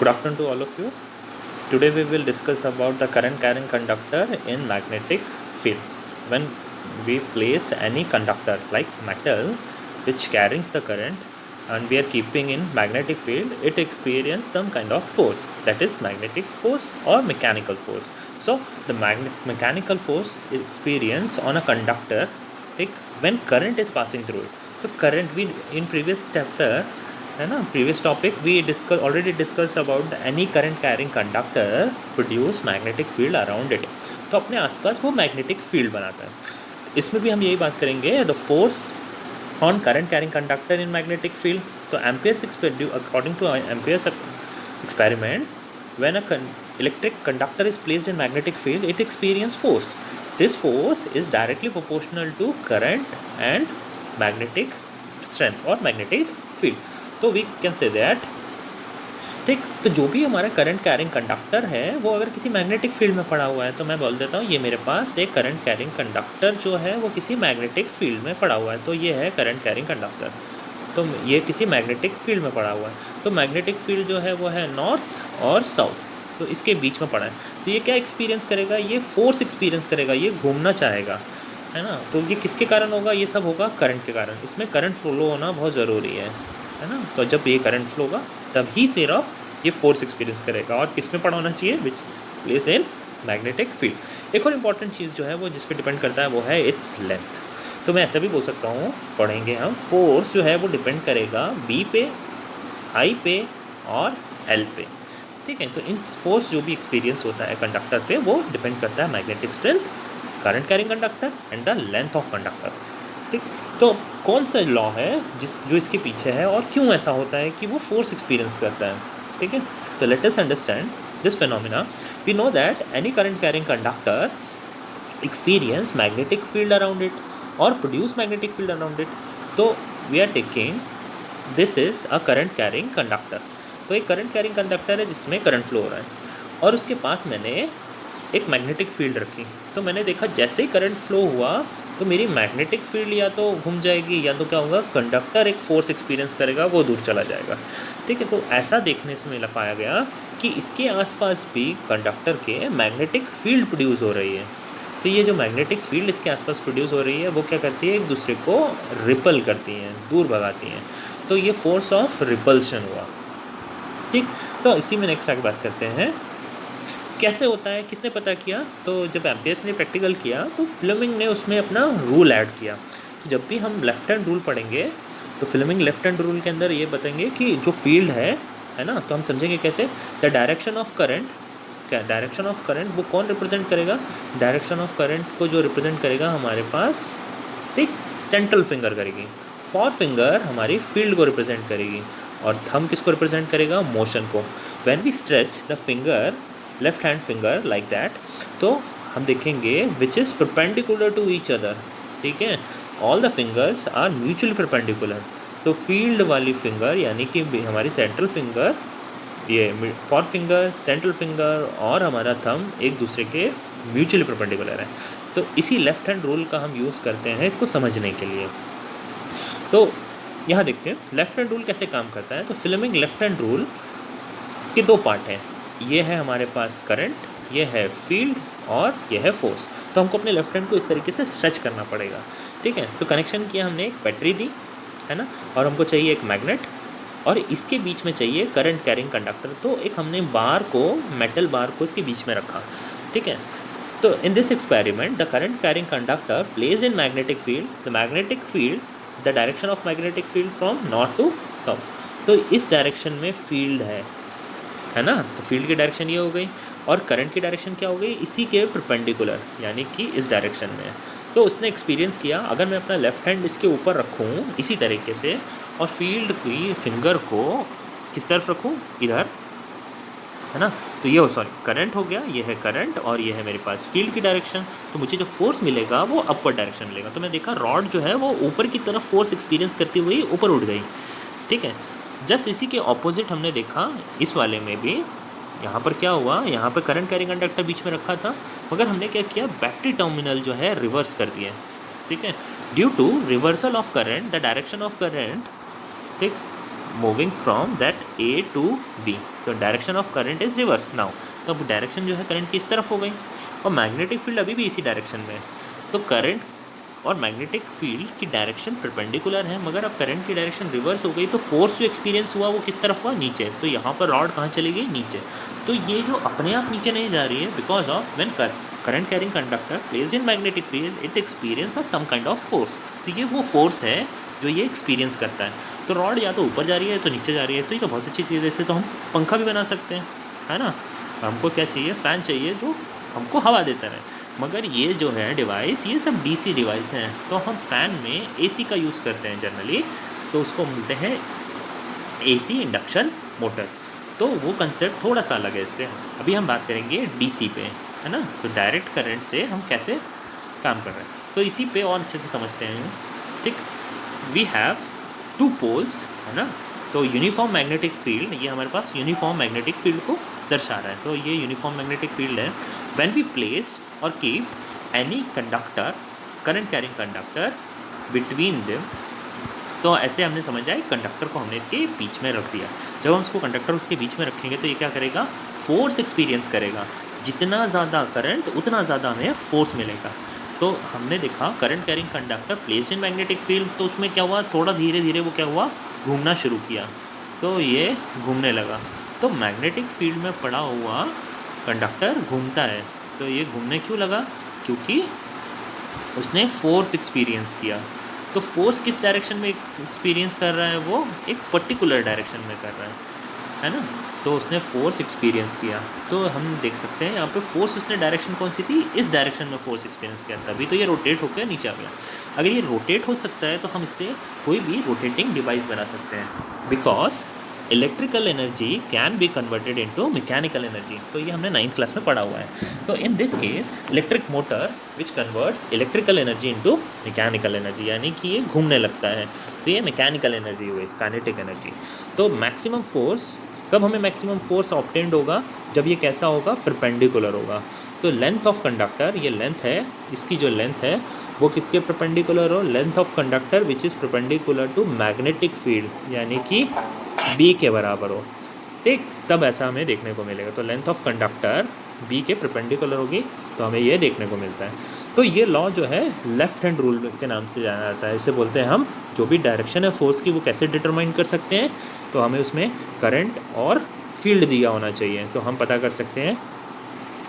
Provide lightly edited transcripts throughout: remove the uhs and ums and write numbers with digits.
Good afternoon to all of you. Today we will discuss about the current carrying conductor in magnetic field. When we place any conductor like metal which carries the current and we are keeping in magnetic field, it experience some kind of force, that is magnetic force or mechanical force. So the mechanical force experience on a conductor like when current is passing through it. So current, we in previous chapter है ना, previous topic we already discuss about any current carrying conductor produce magnetic field around it. तो अपने आसपास वो magnetic field बनाता है। इसमें भी हम यही बात करेंगे the force on current carrying conductor in magnetic field. तो Ampere's according to Ampere's experiment, when a electric conductor is placed in magnetic field, it experience force. This force is directly proportional to current and magnetic strength or magnetic field. तो we can say that, ठीक। तो जो भी हमारा current carrying conductor है वो अगर किसी मैग्नेटिक फील्ड में पड़ा हुआ है तो मैं बोल देता हूँ ये मेरे पास एक करंट कैरिंग कंडक्टर जो है वो किसी मैग्नेटिक फील्ड में पड़ा हुआ है। तो ये है करंट कैरिंग कंडक्टर, तो ये किसी मैग्नेटिक फील्ड में पड़ा हुआ है। तो मैग्नेटिक फील्ड जो है वो है नॉर्थ और साउथ, तो इसके बीच में पड़ा है। तो ये क्या एक्सपीरियंस करेगा, ये फोर्स एक्सपीरियंस करेगा, ये घूमना चाहेगा, है ना। तो ये किसके कारण होगा, ये सब होगा करंट के कारण। इसमें करंट फ्लो होना बहुत ज़रूरी है ना। तो जब ये करंट फ्लो होगा तब ही सेर ऑफ ये फोर्स एक्सपीरियंस करेगा। और किस में पड़ा होना चाहिए, which is place in magnetic field. एक और इम्पॉर्टेंट चीज़ जो है वो जिस पे डिपेंड करता है वो है इट्स लेंथ। तो मैं ऐसा भी बोल सकता हूँ, पढ़ेंगे हम, फोर्स जो है वो डिपेंड करेगा बी पे, आई पे और एल पे, ठीक है। तो इन फोर्स जो भी एक्सपीरियंस होता है कंडक्टर पे वो डिपेंड करता है magnetic strength, current carrying conductor and the length of conductor, ठीक। तो कौन सा लॉ है जो इसके पीछे है और क्यों ऐसा होता है कि वो फोर्स एक्सपीरियंस करता है, ठीक है। तो let us understand this phenomena. We know that any current carrying conductor experience magnetic field around it or produce magnetic field around it. तो we are taking this is a current carrying conductor। तो एक current carrying conductor है जिसमें current flow हो रहा है और उसके पास मैंने एक मैग्नेटिक फील्ड रखी। तो मैंने देखा जैसे ही करंट फ्लो हुआ तो मेरी मैग्नेटिक फील्ड या तो घूम जाएगी या तो क्या होगा, कंडक्टर एक फोर्स एक्सपीरियंस करेगा, वो दूर चला जाएगा, ठीक है। तो ऐसा देखने से मिला पाया गया कि इसके आसपास भी कंडक्टर के मैग्नेटिक फील्ड प्रोड्यूस हो रही है। तो ये जो मैग्नेटिक फील्ड इसके आसपास प्रोड्यूस हो रही है वो क्या करती है, एक दूसरे को रिपल करती हैं, दूर भगाती हैं। तो ये फोर्स ऑफ रिपल्शन हुआ, ठीक। तो इसी में नेक्स्ट आगे बात करते हैं कैसे होता है, किसने पता किया। तो जब एम्पियर्स ने प्रैक्टिकल किया तो फ्लेमिंग ने उसमें अपना रूल ऐड किया। तो जब भी हम लेफ्ट हैंड रूल पढ़ेंगे तो फ्लेमिंग लेफ्ट हैंड रूल के अंदर ये बताएंगे कि जो फील्ड है ना, तो हम समझेंगे कैसे, द डायरेक्शन ऑफ करंट, क्या डायरेक्शन ऑफ करंट वो कौन रिप्रेजेंट करेगा, डायरेक्शन ऑफ करंट को जो रिप्रेजेंट करेगा हमारे पास, ठीक, सेंट्रल फिंगर करेगी। फॉर फिंगर हमारी फील्ड को रिप्रेजेंट करेगी और थंब किसको रिप्रेजेंट करेगा, मोशन को। When we stretch the finger, left hand finger like that, तो हम देखेंगे which is perpendicular to each other, ठीक है। All the fingers are mutually perpendicular. तो फील्ड वाली फिंगर यानी कि हमारी सेंट्रल फिंगर, ये फॉर फिंगर, सेंट्रल फिंगर और हमारा थंब एक दूसरे के म्यूचुअली परपेंडिकुलर है। तो इसी लेफ्ट हैंड रूल का हम यूज़ करते हैं इसको समझने के लिए। तो यहाँ देखते हैं लेफ्ट हैंड रूल कैसे काम करता है। तो फ्लेमिंग लेफ्ट हैंड रूल के दो पार्ट हैं, ये है हमारे पास करंट, ये है फील्ड और ये है फोर्स। तो हमको अपने लेफ्ट हैंड को इस तरीके से स्ट्रेच करना पड़ेगा, ठीक है। तो कनेक्शन किया हमने, एक बैटरी दी है ना, और हमको चाहिए एक मैग्नेट और इसके बीच में चाहिए करंट कैरिंग कंडक्टर। तो एक हमने बार को, मेटल बार को इसके बीच में रखा, ठीक है। तो in this experiment the current carrying conductor place in magnetic field, the magnetic field, the direction of magnetic field from north to south. तो इस डायरेक्शन में फील्ड है ना, तो फील्ड की डायरेक्शन ये हो गई और करंट की डायरेक्शन क्या हो गई, इसी के परपेंडिकुलर यानी कि इस डायरेक्शन में। तो उसने एक्सपीरियंस किया अगर मैं अपना लेफ्ट हैंड इसके ऊपर रखूँ इसी तरीके से और फील्ड की फिंगर को किस तरफ रखूँ, इधर, है ना। तो ये करंट हो गया, ये है करंट और ये है मेरे पास फील्ड की डायरेक्शन। तो मुझे जो फोर्स मिलेगा वो अपवर्ड डायरेक्शन मिलेगा। तो मैं देखा रॉड जो है वो ऊपर की तरफ फोर्स एक्सपीरियंस करती हुई ऊपर उठ गई, ठीक है। जस्ट इसी के ऑपोजिट हमने देखा इस वाले में भी, यहाँ पर क्या हुआ, यहाँ पर करंट कैरिंग कंडक्टर बीच में रखा था मगर हमने क्या किया, बैटरी टर्मिनल जो है रिवर्स कर दिया, ठीक है। Due to reversal of current the direction of current, ठीक, moving from that A to B, तो direction of current is reverse now. तो अब डायरेक्शन जो है करंट की इस तरफ हो गई और मैग्नेटिक फील्ड अभी भी इसी डायरेक्शन में है। तो करंट और मैग्नेटिक फील्ड की डायरेक्शन परपेंडिकुलर है, मगर अब करंट की डायरेक्शन रिवर्स हो गई तो फोर्स जो एक्सपीरियंस हुआ वो किस तरफ हुआ, नीचे। तो यहाँ पर रॉड कहाँ चली गई, नीचे। तो ये जो अपने आप नीचे नहीं जा रही है, because of when current carrying conductor placed in magnetic field it experience some kind of force. तो ये वो फोर्स है जो ये एक्सपीरियंस करता है। तो रॉड या तो ऊपर जा रही है तो नीचे जा रही है। तो ये तो बहुत अच्छी चीज़ है, इससे तो हम पंखा भी बना सकते हैं, है ना। हमको क्या चाहिए, फ़ैन चाहिए जो हमको हवा देता रहे। मगर ये जो है डिवाइस, ये सब डीसी डिवाइस हैं। तो हम फ़ैन में एसी का यूज़ करते हैं जनरली, तो उसको बोलते हैं एसी इंडक्शन मोटर। तो वो कंसेप्ट थोड़ा सा अलग है इससे। अभी हम बात करेंगे डीसी पे, है ना। तो डायरेक्ट करंट से हम कैसे काम कर रहे हैं, तो इसी पे और अच्छे से समझते हैं। ठीक, वी हैव टू पोल्स, है ना। तो यूनिफॉर्म मैग्नेटिक फील्ड, ये हमारे पास यूनिफॉर्म मैग्नेटिक फील्ड को दर्शा रहा है। तो ये यूनिफॉर्म मैग्नेटिक फील्ड है। व्हेन वी प्लेस्ड और keep any conductor, current carrying conductor between them, तो ऐसे हमने समझा है कंडक्टर को हमने इसके बीच में रख दिया। जब हम इसको कंडक्टर उसके बीच में रखेंगे तो ये क्या करेगा, फोर्स एक्सपीरियंस करेगा। जितना ज़्यादा करंट उतना ज़्यादा हमें फोर्स मिलेगा। तो हमने देखा current carrying conductor placed in magnetic field, तो उसमें क्या हुआ, थोड़ा धीरे धीरे वो क्या हुआ, घूमना शुरू किया। तो ये घूमने लगा। तो मैग्नेटिक फील्ड में पड़ा हुआ कंडक्टर घूमता है। तो ये घूमने क्यों लगा, क्योंकि उसने फोर्स एक्सपीरियंस किया। तो फोर्स किस डायरेक्शन में एक्सपीरियंस कर रहा है, वो एक पर्टिकुलर डायरेक्शन में कर रहा है ना। तो उसने फोर्स एक्सपीरियंस किया। तो हम देख सकते हैं यहाँ पे फोर्स, उसने डायरेक्शन कौन सी थी, इस डायरेक्शन में फोर्स एक्सपीरियंस किया, तभी तो ये रोटेट होकर नीचे आ गया। अगर ये रोटेट हो सकता है तो हम इससे कोई भी रोटेटिंग डिवाइस बना सकते हैं, because electrical energy can be converted into mechanical energy. तो ये हमने 9th क्लास में पढ़ा हुआ है। तो in this case electric motor which converts electrical energy into mechanical energy, यानी कि ये घूमने लगता है। तो ये मैकेनिकल एनर्जी हुई, काइनेटिक एनर्जी। तो मैक्सिमम फोर्स, कब हमें मैक्सिमम फोर्स ऑब्टेन्ड होगा, जब ये कैसा होगा, परपेंडिकुलर होगा। तो लेंथ ऑफ कंडक्टर, ये लेंथ है, इसकी जो लेंथ है वो किसके परपेंडिकुलर हो, length of conductor which is perpendicular to magnetic field, यानी कि बी के बराबर हो। ठीक, तब ऐसा हमें देखने को मिलेगा। तो लेंथ ऑफ कंडक्टर बी के परपेंडिकुलर होगी तो हमें ये देखने को मिलता है। तो ये लॉ जो है लेफ्ट हैंड रूल के नाम से जाना जाता है। इसे बोलते हैं हम, जो भी डायरेक्शन है फोर्स की वो कैसे डिटरमाइन कर सकते हैं, तो हमें उसमें करंट और फील्ड दिया होना चाहिए। तो हम पता कर सकते हैं,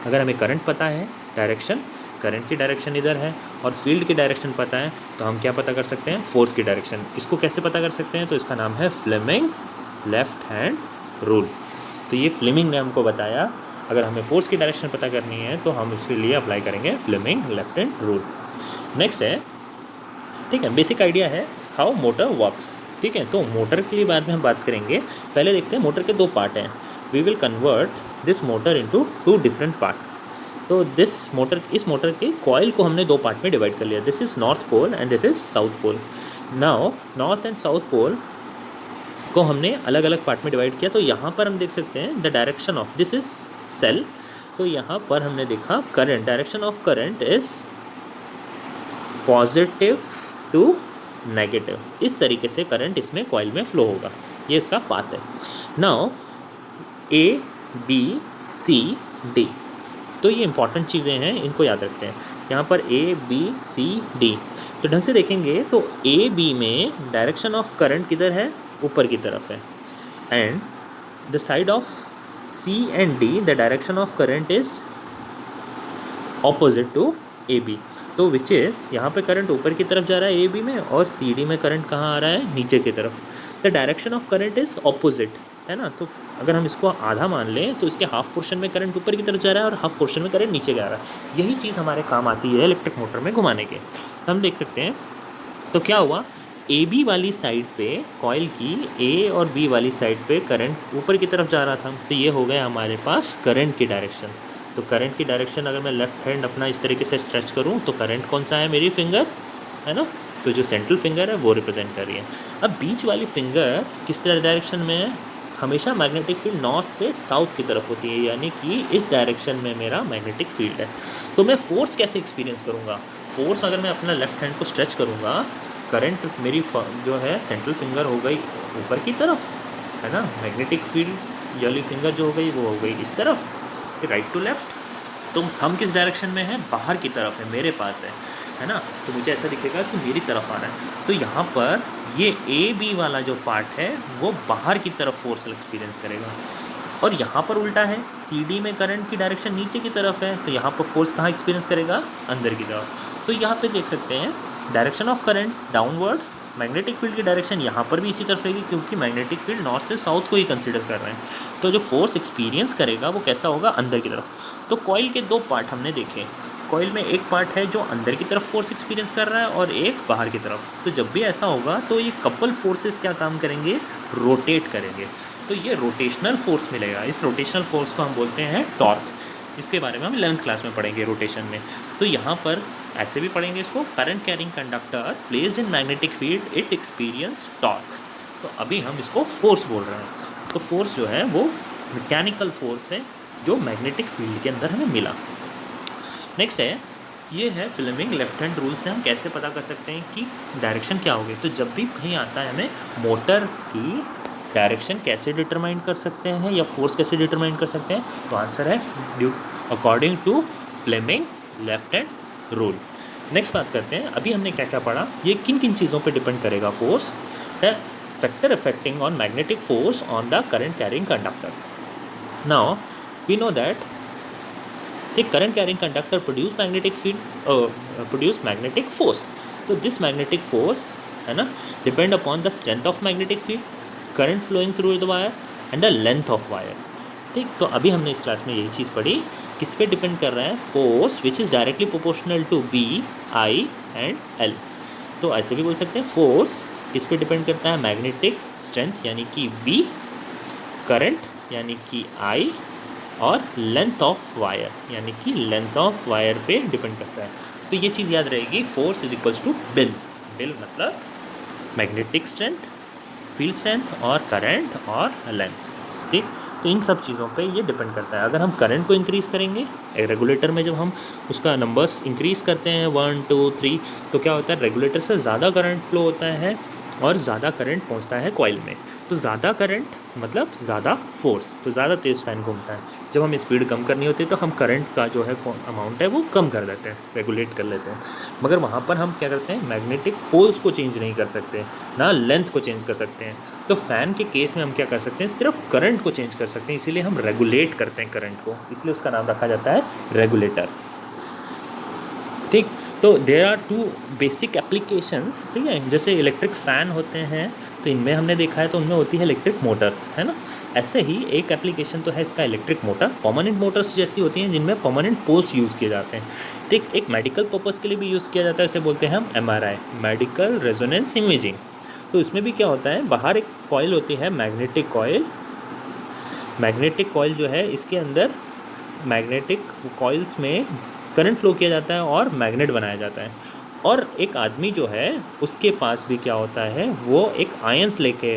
अगर हमें करंट पता है, डायरेक्शन, करंट की डायरेक्शन इधर है, और फील्ड की डायरेक्शन पता है, तो हम क्या पता कर सकते हैं, फोर्स की डायरेक्शन। इसको कैसे पता कर सकते हैं, तो इसका नाम है फ्लेमिंग लेफ्ट हैंड रूल। तो ये फ्लेमिंग ने हमको बताया, अगर हमें फोर्स की डायरेक्शन पता करनी है तो हम उसके लिए अप्लाई करेंगे Fleming left hand rule. Next है, ठीक है, बेसिक आइडिया है हाउ मोटर वर्क्स। ठीक है, तो मोटर के लिए बाद में हम बात करेंगे। पहले देखते हैं मोटर के दो पार्ट हैं। We will convert this motor into two different parts. तो इस मोटर के कॉइल को हमने दो पार्ट में डिवाइड कर लिया। This is north pole and this is south pole. Now north and south pole को हमने अलग अलग पार्ट में डिवाइड किया। तो यहाँ पर हम देख सकते हैं the direction of this is cell. तो यहाँ पर हमने देखा current, direction of current is positive to negative. इस तरीके से करंट इसमें कॉइल में फ्लो होगा, ये इसका पाथ है। Now A B C D, तो ये इंपॉर्टेंट चीज़ें हैं, इनको याद रखते हैं। यहाँ पर ए बी सी डी, तो ढंग से देखेंगे तो ए बी में डायरेक्शन ऑफ करंट किधर है, ऊपर की तरफ है। And the side of C and D the direction of current is opposite to A B. तो विच इज़, यहाँ पे करंट ऊपर की तरफ जा रहा है ए बी में, और सी डी में करंट कहाँ आ रहा है, नीचे की तरफ। The direction of current is opposite, है ना। तो अगर हम इसको आधा मान लें तो इसके हाफ पोर्शन में करंट ऊपर की तरफ जा रहा है और हाफ पोर्शन में करंट नीचे जा रहा है। यही चीज़ हमारे काम आती है इलेक्ट्रिक मोटर में घुमाने के। हम देख सकते हैं, तो क्या हुआ, ए बी वाली साइड पे कॉइल की ए और बी वाली साइड पे करंट ऊपर की तरफ जा रहा था। तो ये हो गया हमारे पास करंट की डायरेक्शन। तो करंट की डायरेक्शन अगर मैं लेफ्ट हैंड अपना इस तरीके से स्ट्रेच करूँ तो करंट कौन सा है, मेरी फिंगर, है ना। तो जो सेंट्रल फिंगर है वो रिप्रेजेंट कर रही है। अब बीच वाली फिंगर किस तरह डायरेक्शन में है, हमेशा मैग्नेटिक फील्ड नॉर्थ से साउथ की तरफ होती है, यानी कि इस डायरेक्शन में मेरा मैग्नेटिक फील्ड है। तो मैं फोर्स कैसे एक्सपीरियंस करूँगा, फोर्स अगर मैं अपना लेफ्ट हैंड को स्ट्रेच करूँगा, करंट मेरी जो है सेंट्रल फिंगर हो गई ऊपर की तरफ, है ना। मैग्नेटिक फील्ड वाली फिंगर जो हो गई वो हो गई इस तरफ, राइट टू लेफ्ट। तो थंब किस डायरेक्शन में है, बाहर की तरफ है, मेरे पास है ना। तो मुझे ऐसा दिखेगा कि मेरी तरफ आ रहा है। तो यहाँ पर ये ए बी वाला जो पार्ट है वो बाहर की तरफ फोर्स एक्सपीरियंस करेगा, और यहाँ पर उल्टा है, सी डी में करंट की डायरेक्शन नीचे की तरफ है, तो यहाँ पर फोर्स कहाँ एक्सपीरियंस करेगा, अंदर की तरफ। तो यहाँ पे देख सकते हैं direction of current downward, magnetic field की डायरेक्शन यहाँ पर भी इसी तरफ रहेगी, क्योंकि मैग्नेटिक फील्ड नॉर्थ से साउथ को ही कंसिडर कर रहे हैं। तो जो फोर्स एक्सपीरियंस करेगा वो कैसा होगा, अंदर की तरफ। तो कॉइल के दो पार्ट हमने देखे। कॉइल में एक पार्ट है जो अंदर की तरफ फोर्स एक्सपीरियंस कर रहा है और एक बाहर की तरफ। तो जब भी ऐसा होगा तो ये कपल फोर्सेस क्या काम करेंगे, रोटेट करेंगे। तो ये रोटेशनल फोर्स मिलेगा। इस रोटेशनल फोर्स को हम बोलते हैं टॉर्क। इसके बारे में हम 11th क्लास में पढ़ेंगे रोटेशन में। तो यहाँ पर ऐसे भी पढ़ेंगे इसको, current carrying conductor placed in magnetic field it experience torque. तो अभी हम इसको फोर्स बोल रहे हैं। तो फोर्स जो है वो मैकेनिकल फोर्स है जो मैग्नेटिक फील्ड के अंदर हमें मिला। नेक्स्ट है, ये है फ्लेमिंग लेफ्ट हैंड रूल से हम कैसे पता कर सकते हैं कि डायरेक्शन क्या होगी। तो जब भी कहीं आता है हमें मोटर की डायरेक्शन कैसे डिटरमाइन कर सकते हैं या फोर्स कैसे डिटरमाइन कर सकते हैं, तो आंसर है according to Fleming left hand rule. Next बात करते हैं, अभी हमने क्या क्या पढ़ा, ये किन किन चीज़ों पे डिपेंड करेगा फोर्स है। Factor affecting on magnetic force on the current carrying conductor. Now we know that the current carrying conductor produce magnetic force. तो this magnetic force है ना depend upon the strength of magnetic field, current flowing through the wire and the length of wire। ठीक, तो अभी हमने इस class में यही चीज़ पढ़ी, किस पे डिपेंड कर रहा है, force which is directly proportional to B I and L. तो ऐसे भी बोल सकते हैं फोर्स किस पे डिपेंड करता है, मैग्नेटिक स्ट्रेंथ यानी कि बी, करंट यानी कि आई, और लेंथ ऑफ वायर यानी कि लेंथ ऑफ वायर पे डिपेंड करता है। तो ये चीज़ याद रहेगी, force is equals to B I L. B I L मतलब मैग्नेटिक स्ट्रेंथ, फील्ड स्ट्रेंथ और करंट और लेंथ। ठीक, तो इन सब चीज़ों पे ये डिपेंड करता है। अगर हम करंट को इंक्रीज़ करेंगे, रेगुलेटर में जब हम उसका नंबर्स इंक्रीज़ करते हैं 1 2 3, तो क्या होता है, रेगुलेटर से ज़्यादा करंट फ्लो होता है और ज़्यादा करंट पहुंचता है कॉइल में। तो ज़्यादा करंट मतलब ज़्यादा फोर्स, तो ज़्यादा तेज़ फैन घूमता है। जब हम स्पीड कम करनी होती है तो हम करंट का जो है अमाउंट है वो कम कर देते हैं, रेगुलेट कर लेते हैं। मगर वहाँ पर हम क्या करते हैं, मैग्नेटिक पोल्स को चेंज नहीं कर सकते, ना लेंथ को चेंज कर सकते हैं। तो फ़ैन के केस में हम क्या कर सकते हैं, सिर्फ करंट को चेंज कर सकते हैं, इसीलिए हम रेगुलेट करते हैं करंट को, इसलिए उसका नाम रखा जाता है रेगुलेटर। ठीक, तो there are two basic applications. ठीक है, जैसे इलेक्ट्रिक फ़ैन होते हैं तो इनमें हमने देखा है तो उनमें होती है इलेक्ट्रिक मोटर, है ना। ऐसे ही एक एप्लीकेशन तो है इसका इलेक्ट्रिक मोटर। परमानेंट मोटर्स जैसी होती हैं जिनमें परमानेंट पोल्स यूज़ किए जाते हैं। ठीक, एक मेडिकल पर्पज़ के लिए भी यूज़ किया जाता है, इसे बोलते हैं हम MRI, मेडिकल रेजोनेंस इमेजिंग। तो इसमें भी क्या होता है, बाहर एक कॉइल होती है मैग्नेटिक कॉइल। मैग्नेटिक कॉइल जो है इसके अंदर मैग्नेटिक कॉइल्स में करंट फ्लो किया जाता है और मैग्नेट बनाया जाता है। और एक आदमी जो है उसके पास भी क्या होता है, वो एक आयंस लेके,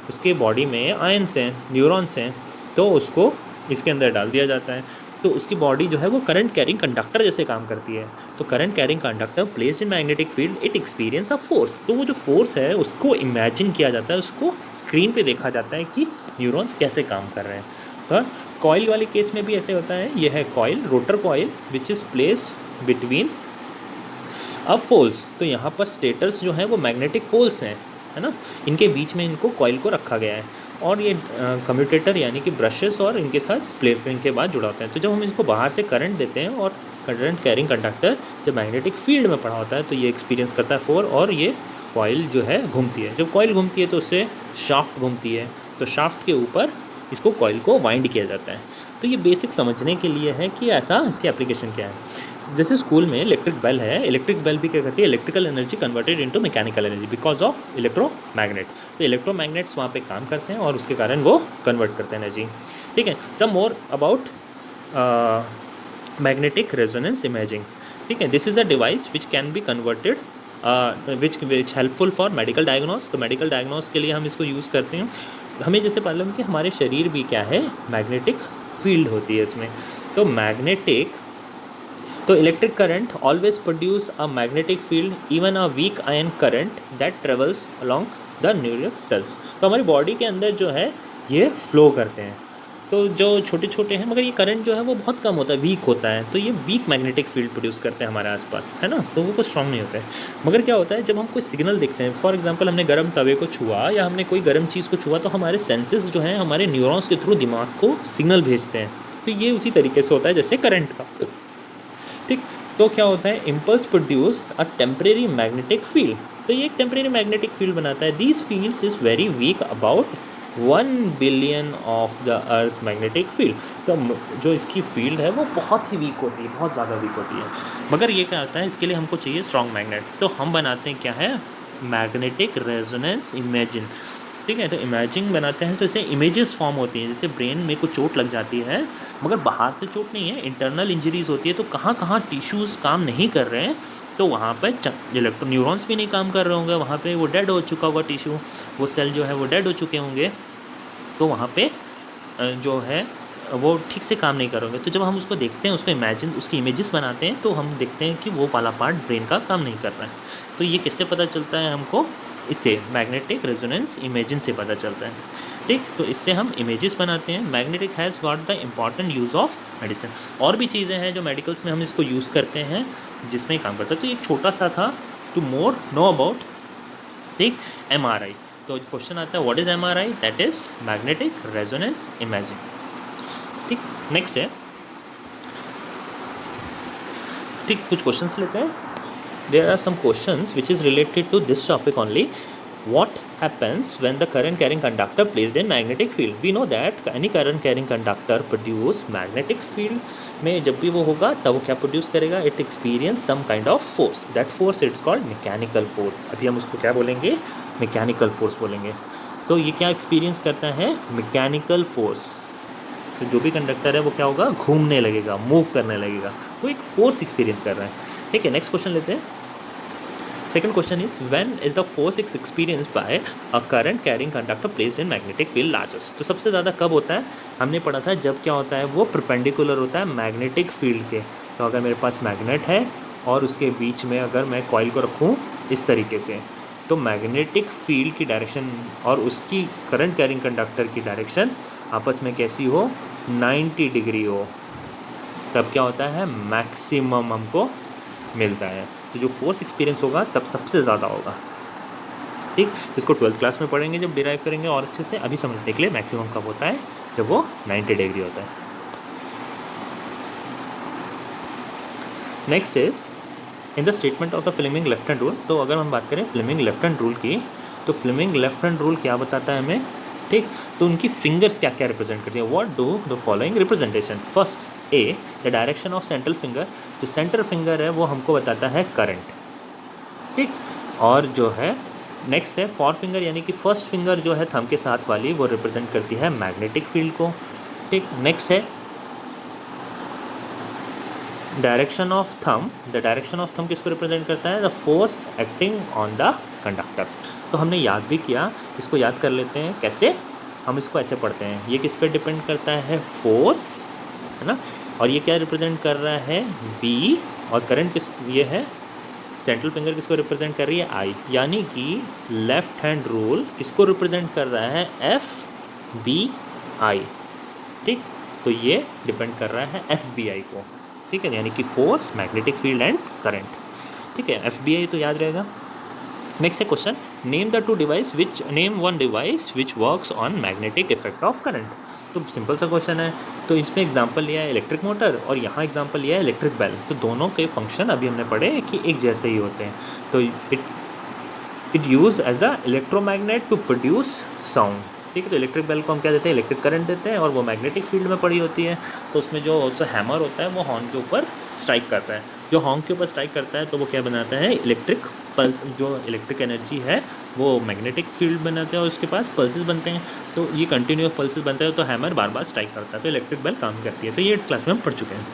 उसके बॉडी में आयंस हैं, न्यूरॉन्स हैं, तो उसको इसके अंदर डाल दिया जाता है। तो उसकी बॉडी जो है वो करंट कैरिंग कंडक्टर जैसे काम करती है। तो current carrying conductor placed in magnetic field it experience a force. तो वो जो फोर्स है उसको इमेजिन किया जाता है, उसको स्क्रीन पे देखा जाता है कि न्यूरॉन्स कैसे काम कर रहे हैं। तो कॉइल वाले केस में भी ऐसे होता है, यह है coil, rotor coil which is placed between अब पोल्स। तो यहाँ पर स्टेटर्स जो है वो मैग्नेटिक पोल्स हैं, है ना, इनके बीच में इनको कॉइल को रखा गया है। और ये कम्यूटेटर यानी कि ब्रशेस और इनके साथ स्प्लिट के बाद जुड़ा होता है। तो जब हम इसको बाहर से करंट देते हैं और करंट कैरिंग कंडक्टर जब मैग्नेटिक फील्ड में पड़ा होता है तो ये एक्सपीरियंस करता है फोर्स, और ये कॉइल जो है घूमती है। जब कॉइल घूमती है तो उससे शाफ्ट घूमती है, तो शाफ्ट के ऊपर इसको कॉइल को वाइंड किया जाता है। तो ये बेसिक समझने के लिए है कि ऐसा इसकी एप्लीकेशन क्या है। जैसे स्कूल में इलेक्ट्रिक बेल है, इलेक्ट्रिक बेल भी क्या करती है, electrical energy converted into mechanical energy because of electromagnet. तो इलेक्ट्रोमैग्नेट्स वहाँ पे काम करते हैं और उसके कारण वो कन्वर्ट करते हैं एनर्जी। ठीक है, some more about magnetic resonance imaging. ठीक है, this is a device which can be converted which helpful for medical diagnose. तो मेडिकल डायग्नोस के लिए हम इसको यूज़ करते हैं। हमें जैसे मालूम है कि हमारे शरीर भी क्या है, मैग्नेटिक फील्ड होती है इसमें। तो मैग्नेटिक, तो electric current always produce a magnetic field even a weak ion current that travels along the neural cells. तो हमारी बॉडी के अंदर जो है ये फ्लो करते हैं, तो जो छोटे छोटे हैं, मगर ये करंट जो है वो बहुत कम होता है, वीक होता है, तो ये वीक मैग्नेटिक फील्ड प्रोड्यूस करते हैं हमारे आसपास, है ना, तो वो कुछ स्ट्रॉन्ग नहीं होता है। मगर क्या होता है, जब हम कोई सिग्नल देखते हैं, फॉर एग्जांपल हमने गर्म तवे को छुआ या हमने कोई गर्म चीज़ को छुआ, तो हमारे सेंसेस जो हैं हमारे न्यूरॉन्स के थ्रू दिमाग को सिग्नल भेजते हैं, तो ये उसी तरीके से होता है जैसे करंट का। ठीक, तो क्या होता है, impulse produce a temporary magnetic field, तो ये एक टेम्परेरी मैग्नेटिक फील्ड बनाता है। These fields is very weak, about 1 billion of the earth magnetic field. तो जो इसकी फील्ड है वो बहुत ही वीक होती है, बहुत ज़्यादा वीक होती है। मगर ये क्या होता है, इसके लिए हमको चाहिए स्ट्रॉन्ग मैग्नेट, तो हम बनाते हैं क्या है, मैग्नेटिक रेजोनेंस इमेजिंग। ठीक है, तो इमेजिंग बनाते हैं तो इससे इमेजेस फॉर्म होती हैं, जैसे ब्रेन में कुछ चोट लग जाती है, मगर बाहर से चोट नहीं है, इंटरनल इंजरीज होती है, तो कहाँ कहाँ टिश्यूज़ काम नहीं कर रहे हैं, तो वहाँ पर इलेक्ट्रो न्यूरॉन्स भी नहीं काम कर रहे होंगे, वहाँ पे वो डेड हो चुका होगा टिश्यू, वो सेल जो है वो डेड हो चुके होंगे, तो वहाँ पे जो है वो ठीक से काम नहीं करोगे। तो जब हम उसको देखते हैं, उसको इमेजिन, उसकी इमेजेस बनाते हैं, तो हम देखते हैं कि वो वाला पार्ट ब्रेन का काम नहीं कर रहा है। तो ये किससे पता चलता है हमको, इससे मैग्नेटिक रेजोनेंस इमेजिंग से पता चलता है। ठीक, तो इससे हम इमेजेस बनाते हैं। Magnetic has got the important use of medicine, और भी चीज़ें हैं जो मेडिकल्स में हम इसको यूज़ करते हैं, जिसमें काम करता है। तो एक छोटा सा था टू मोर नो अबाउट, ठीक, MRI। तो क्वेश्चन आता है, what is MRI, that is magnetic resonance imaging. ठीक, नेक्स्ट है, ठीक, कुछ क्वेश्चंस लेते हैं। There are some questions which is related to this topic only. What happens when the current carrying conductor placed in magnetic field? We know that any current carrying conductor produce magnetic field में जब भी वो होगा तब वो क्या produce करेगा, it experience some kind of force, that force it's called mechanical force. अभी हम उसको क्या बोलेंगे, मैकेनिकल फोर्स बोलेंगे। तो ये क्या एक्सपीरियंस करता है, मैकेनिकल फोर्स। तो जो भी कंडक्टर है वो क्या होगा, घूमने लगेगा, मूव करने लगेगा, वो एक फोर्स एक्सपीरियंस कर रहा है। ठीक है, नेक्स्ट क्वेश्चन लेते हैं। Second question is, when is the force experienced by a current carrying conductor placed in magnetic field largest? तो सबसे ज़्यादा कब होता है, हमने पढ़ा था जब क्या होता है, वो परपेंडिकुलर होता है मैग्नेटिक फील्ड के। तो अगर मेरे पास मैग्नेट है और उसके बीच में अगर मैं कॉइल को रखूँ इस तरीके से, तो मैग्नेटिक फील्ड की डायरेक्शन और उसकी करंट कैरिंग कंडक्टर की डायरेक्शन आपस में कैसी हो, 90 डिग्री हो, तब क्या होता है, मैक्सिमम हमको मिलता है। तो जो फोर्स एक्सपीरियंस होगा तब सबसे ज़्यादा होगा। ठीक, इसको 12th क्लास में पढ़ेंगे जब डिराइव करेंगे और अच्छे से। अभी समझने के लिए मैक्सिमम कब होता है, जब वो 90 डिग्री होता है। Next is in the statement of the Fleming left hand rule. तो अगर हम बात करें फ्लेमिंग लेफ्ट हैंड रूल की, तो फ्लेमिंग लेफ्ट हैंड रूल क्या बताता है हमें, ठीक, तो उनकी फिंगर्स क्या क्या रिप्रेजेंट करती है। What do the following representation, first A the direction of central finger, जो सेंटर फिंगर है वो हमको बताता है करंट। ठीक, और जो है नेक्स्ट है फॉर फिंगर, यानी कि फर्स्ट फिंगर जो है थंब के साथ वाली, वो रिप्रेजेंट करती है मैग्नेटिक फील्ड को। ठीक, नेक्स्ट है direction of thumb, the direction of thumb किसको रिप्रेजेंट करता है, the force acting on the conductor. तो हमने याद भी किया, इसको याद कर लेते हैं कैसे, हम इसको ऐसे पढ़ते हैं, ये किस पे डिपेंड करता है, फोर्स, है ना, और ये क्या रिप्रेजेंट कर रहा है, बी, और करंट किस, ये है सेंट्रल फिंगर किसको रिप्रेजेंट कर रही है, आई, यानी कि लेफ्ट हैंड रूल किसको रिप्रेजेंट कर रहा है, एफ बी आई। ठीक, तो ये डिपेंड कर रहा है एफ बी आई को। ठीक है, यानी कि force, magnetic field and current. ठीक है, एफ बी आई तो याद रहेगा। नेक्स्ट है question, name the two device which, name one device which works on magnetic effect of current. तो सिंपल सा क्वेश्चन है, तो इसमें एग्जांपल लिया है इलेक्ट्रिक मोटर और यहाँ एग्जांपल लिया है इलेक्ट्रिक बेल। तो दोनों के फंक्शन अभी हमने पढ़े कि एक जैसे ही होते हैं। तो it use as a electromagnet to produce sound. ठीक है, तो इलेक्ट्रिक बेल को हम क्या देते हैं, इलेक्ट्रिक करंट देते हैं, और वो मैग्नेटिक फील्ड में पड़ी होती है। तो उसमें जो हैमर होता है वो हॉर्न के ऊपर स्ट्राइक करता है, जो हॉर्न के ऊपर स्ट्राइक करता है तो वो क्या बनाता है, इलेक्ट्रिक पल्स, जो इलेक्ट्रिक एनर्जी है वो मैग्नेटिक फील्ड बनाते हैं और उसके पास पल्सेस बनते हैं। तो ये कंटिन्यूस पल्सेस बनते हैं, तो हैमर बार बार स्ट्राइक करता है, तो इलेक्ट्रिक बेल काम करती है। तो ये 8th क्लास में हम पढ़ चुके हैं।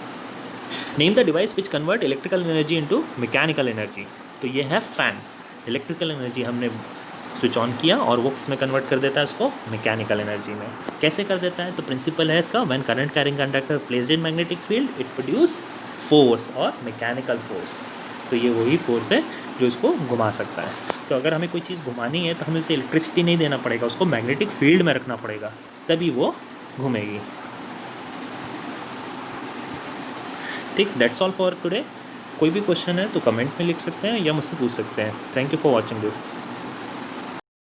Name the device which convert electrical energy into mechanical energy. तो ये है फैन, इलेक्ट्रिकल एनर्जी हमने स्विच ऑन किया और वो किस में कन्वर्ट कर देता है उसको, मैकेनिकल एनर्जी में। कैसे कर देता है, तो प्रिंसिपल है इसका, when current carrying conductor placed in magnetic field it produce force और मैकेनिकल फोर्स। तो ये वही फोर्स है जो इसको घुमा सकता है। तो अगर हमें कोई चीज़ घुमानी है तो हमें उसे इलेक्ट्रिसिटी नहीं देना पड़ेगा, उसको मैग्नेटिक फील्ड में रखना पड़ेगा, तभी वो घूमेगी। ठीक, दैट्स ऑल फॉर टुडे। कोई भी क्वेश्चन है तो कमेंट में लिख सकते हैं या मुझसे पूछ सकते हैं। Thank you for watching this.